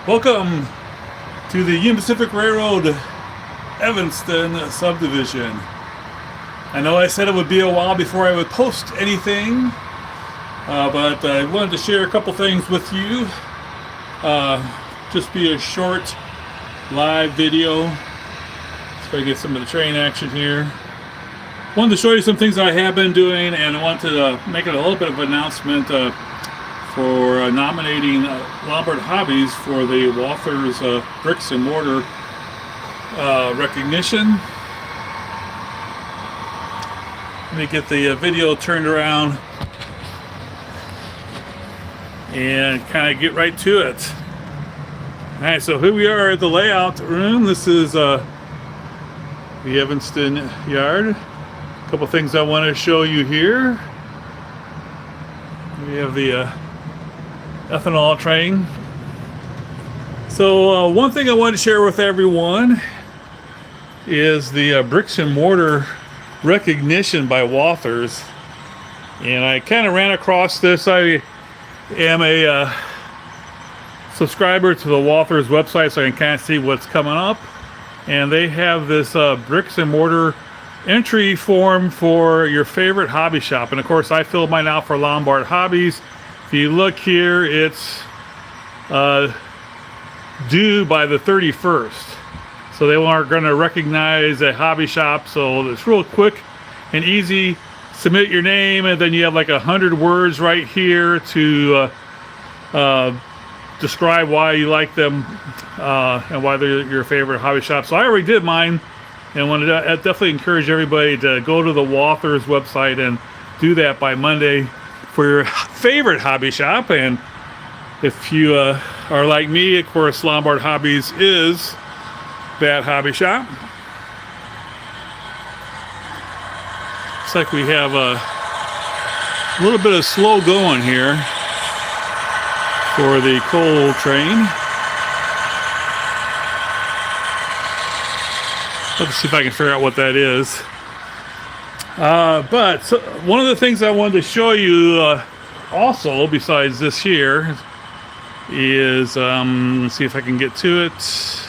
Welcome to the Union Pacific Railroad Evanston subdivision. I know I said it would be a while before I would post anything, but I wanted to share a couple things with you. Just be a short live video so I get some of the train action here. Wanted to show you some things that I have been doing, and I wanted to make it a little bit of an announcement for nominating Lombard Hobbies for the Walther's Bricks and Mortar recognition. Let me get the video turned around and kind of get right to it. All right, so here we are at the layout room. This is the Evanston yard. A couple things I want to show you here. We have the ethanol train. So one thing I want to share with everyone is the bricks and mortar recognition by Walther's, and I kind of ran across this. I am a subscriber to the Walther's website, so I can kind of see what's coming up, and they have this bricks and mortar entry form for your favorite hobby shop. And of course I filled mine out for Lombard Hobbies. If you look here, it's due by the 31st. So they are going to recognize a hobby shop. So it's real quick and easy. Submit your name, and then you have like 100 words right here to describe why you like them and why they're your favorite hobby shop. So I already did mine, and want to definitely encourage everybody to go to the Walther's website and do that by Monday for your favorite hobby shop. And if you are like me, of course, Lombard Hobbies is that hobby shop. Looks like we have a little bit of slow going here for the coal train. Let's see if I can figure out what that is. But so one of the things I wanted to show you also, besides this here, is let's see if I can get to it.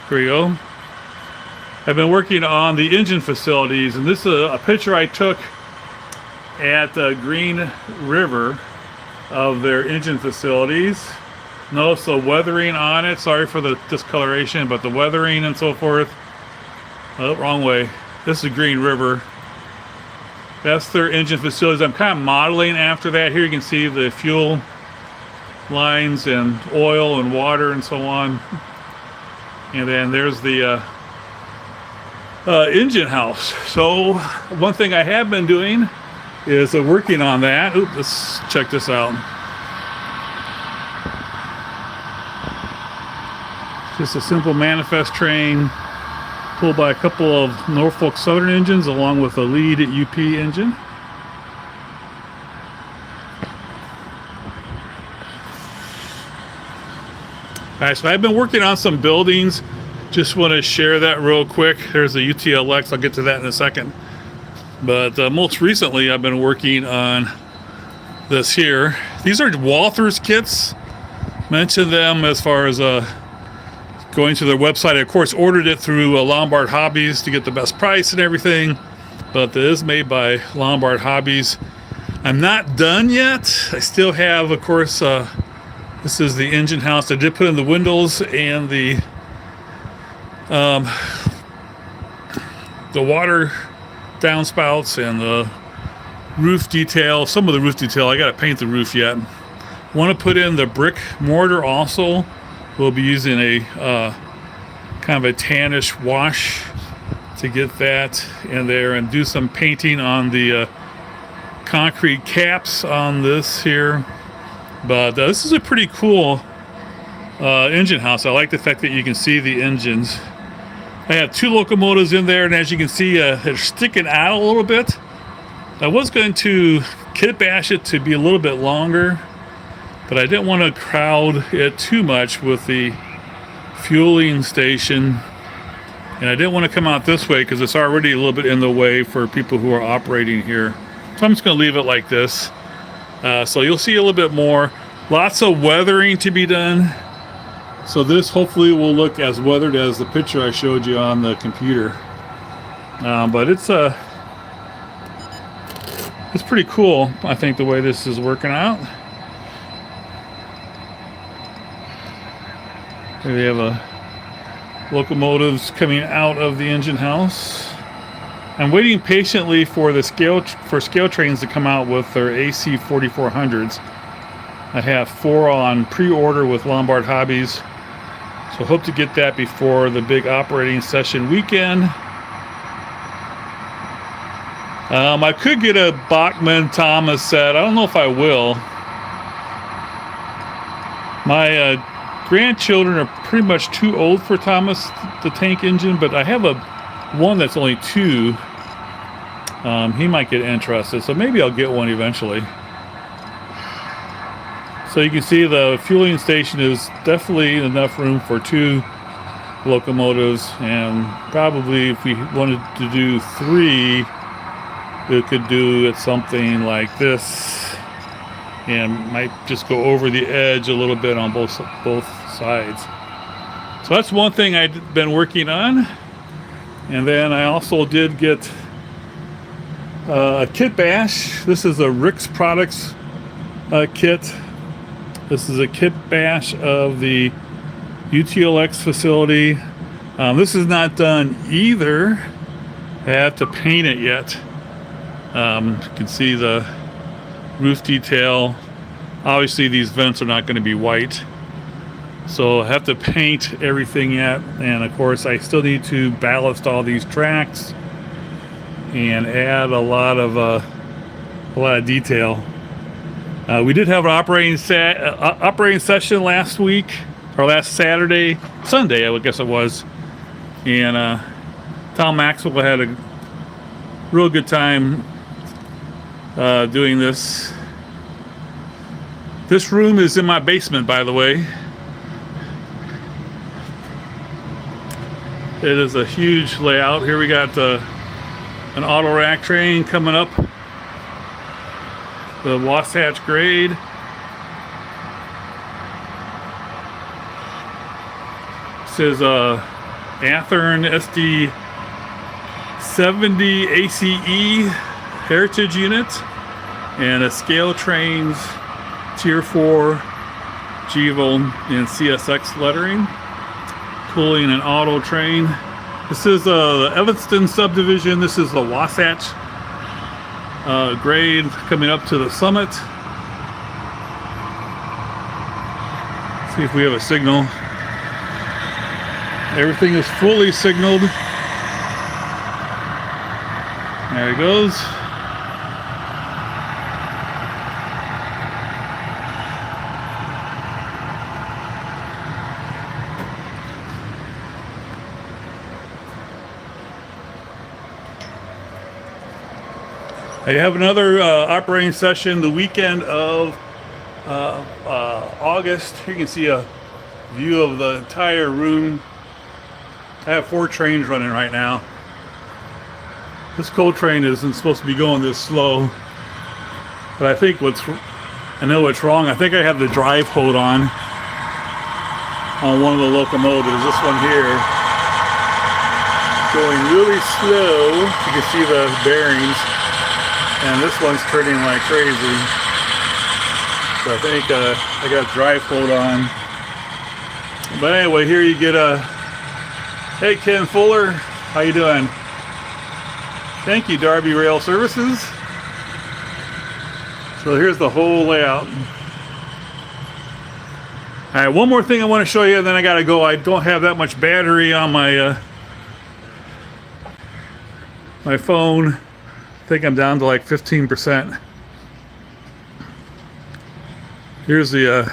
Here we go. I've been working on the engine facilities, and this is a picture I took at Green River of their engine facilities. Notice the weathering on it. Sorry for the discoloration, but the weathering and so forth. Oh, wrong way. This is Green River. That's their engine facilities. I'm kind of modeling after that. Here you can see the fuel lines and oil and water and so on. And then there's the engine house. So one thing I have been doing is working on that. Oops, let's check this out. Just a simple manifest train pulled by a couple of Norfolk Southern engines along with a lead UP engine. Alright, so I've been working on some buildings. Just want to share that real quick. There's a UTLX. I'll get to that in a second. But most recently I've been working on this here. These are Walther's kits. Mentioned them as far as going to their website. I, of course, ordered it through Lombard Hobbies to get the best price and everything, but it is made by Lombard Hobbies. I'm not done yet. I still have, of course, this is the engine house. I did put in the windows and the water downspouts and the roof detail. Some of the roof detail, I got to paint the roof yet. Want to put in the brick mortar also. We'll be using a kind of a tannish wash to get that in there, and do some painting on the concrete caps on this here. But this is a pretty cool engine house. I like the fact that you can see the engines. I have two locomotives in there, and as you can see, they're sticking out a little bit. I was going to kitbash it to be a little bit longer, but I didn't want to crowd it too much with the fueling station, and I didn't want to come out this way because it's already a little bit in the way for people who are operating here. So I'm just going to leave it like this. So you'll see a little bit more. Lots of weathering to be done. So this hopefully will look as weathered as the picture I showed you on the computer. But it's pretty cool, I think, the way this is working out. Here we have locomotives coming out of the engine house. I'm waiting patiently for the scale trains to come out with their AC 4400s. I have 4 on pre-order with Lombard Hobbies, so hope to get that before the big operating session weekend. I could get a Bachmann Thomas set. I don't know if I will. My grandchildren are pretty much too old for Thomas the Tank Engine, but I have one that's only 2. He might get interested, so maybe I'll get one eventually. So you can see the fueling station is definitely enough room for 2 locomotives, and probably if we wanted to do 3, we could do it something like this, and might just go over the edge a little bit on both sides. So that's one thing I've been working on. And then I also did get a Kitbash. This is a Rick's Products kit. This is a Kitbash of the UTLX facility. This is not done either. I have to paint it yet. You can see the roof detail. Obviously these vents are not going to be white, so I have to paint everything yet. And of course I still need to ballast all these tracks and add a lot of detail. We did have an operating session last week, or last Sunday I guess it was, and Tom Maxwell had a real good time doing this. This room is in my basement, by the way. It is a huge layout. Here we got an auto rack train coming up, the Wasatch Grade. This is a Athearn SD70 ACE heritage unit and a Scale Trains Tier 4 GEVO and CSX lettering, pulling an auto train. This is the Evanston subdivision. This is the Wasatch Grade coming up to the summit. Let's see if we have a signal. Everything is fully signaled. There it goes. I have another operating session the weekend of August. You can see a view of the entire room. I have 4 trains running right now. This coal train isn't supposed to be going this slow, but I think I know what's wrong. I think I have the drive hose on one of the locomotives. This one here, going really slow. You can see the bearings. And this one's turning like crazy. So I think I got drive hose on. But anyway, here you get hey Ken Fuller, how you doing? Thank you, Darby Rail Services. So here's the whole layout. All right, one more thing I want to show you, and then I gotta go. I don't have that much battery on my my phone. I think I'm down to like 15%. Here's the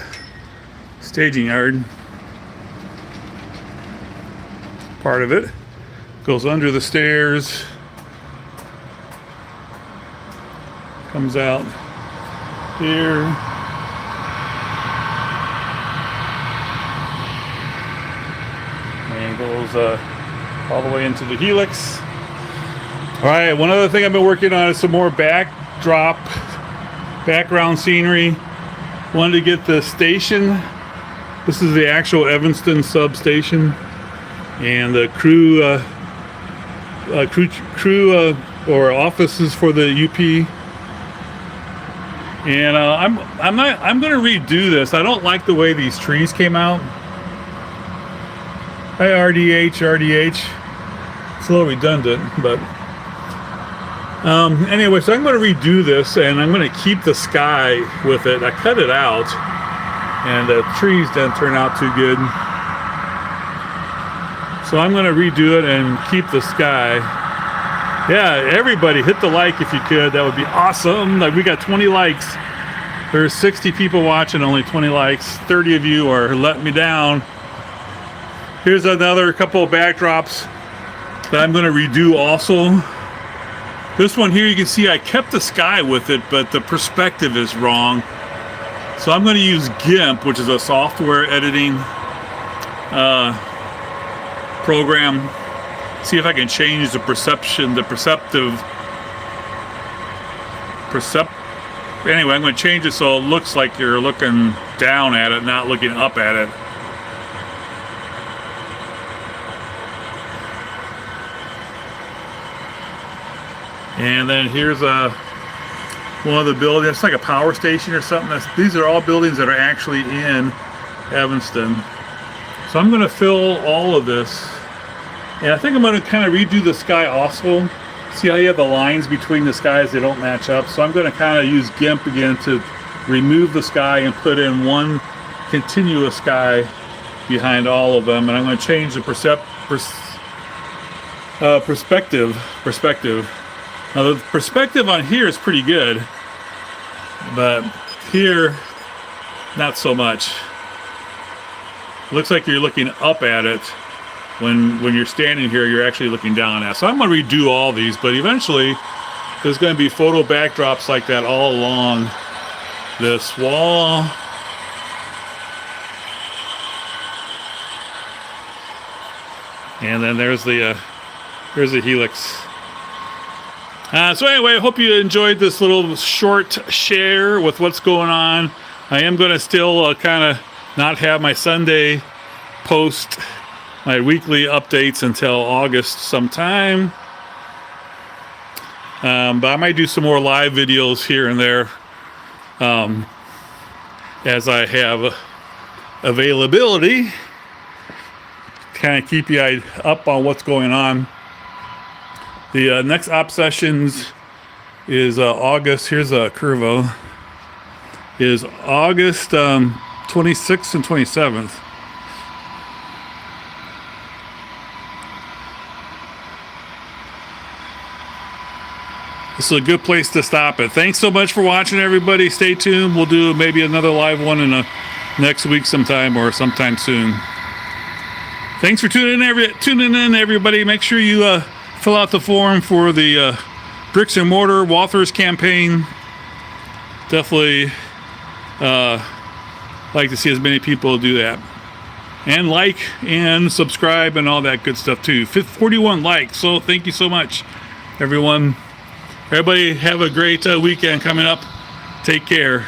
staging yard. Part of it goes under the stairs, comes out here, and goes all the way into the helix. All right, one other thing I've been working on is some more background scenery. Wanted to get the station, This is the actual Evanston substation, and the crew or offices for the UP. And I'm going to redo this. I don't like the way these trees came out. Hi, RDH. It's a little redundant, but anyway, so I'm going to redo this, and I'm going to keep the sky with it. I cut it out, and the trees didn't turn out too good. So I'm going to redo it and keep the sky. Yeah, everybody hit the like if you could. That would be awesome. Like, we got 20 likes. There's 60 people watching, only 20 likes. 30 of you are letting me down. Here's another couple of backdrops that I'm going to redo also. This one here, you can see I kept the sky with it, but the perspective is wrong. So I'm going to use GIMP, which is a software editing program. See if I can change the perception, anyway, I'm going to change it so it looks like you're looking down at it, not looking up at it. And then here's one of the buildings. It's like a power station or something. These are all buildings that are actually in Evanston. So I'm going to fill all of this. And I think I'm going to kind of redo the sky also. See how you have the lines between the skies, they don't match up. So I'm going to kind of use GIMP again to remove the sky and put in one continuous sky behind all of them. And I'm going to change the perspective. Now the perspective on here is pretty good, but here, not so much. Looks like you're looking up at it. When you're standing here, you're actually looking down at it. So I'm going to redo all these, but eventually there's going to be photo backdrops like that all along this wall. And then there's the helix. So anyway, I hope you enjoyed this little short share with what's going on. I am going to still kind of not have my Sunday post, my weekly updates until August sometime. But I might do some more live videos here and there as I have availability. Kind of keep you up on what's going on. The next op sessions is August. Here's a curvo. Is August 26th and 27th. This is a good place to stop it. Thanks so much for watching, everybody. Stay tuned. We'll do maybe another live one in next week sometime or sometime soon. Thanks for tuning in, everybody. Make sure you fill out the form for the Bricks and Mortar Walthers campaign. Definitely like to see as many people do that. And like and subscribe and all that good stuff too. 41 likes, so thank you so much, everyone. Everybody have a great weekend coming up. Take care.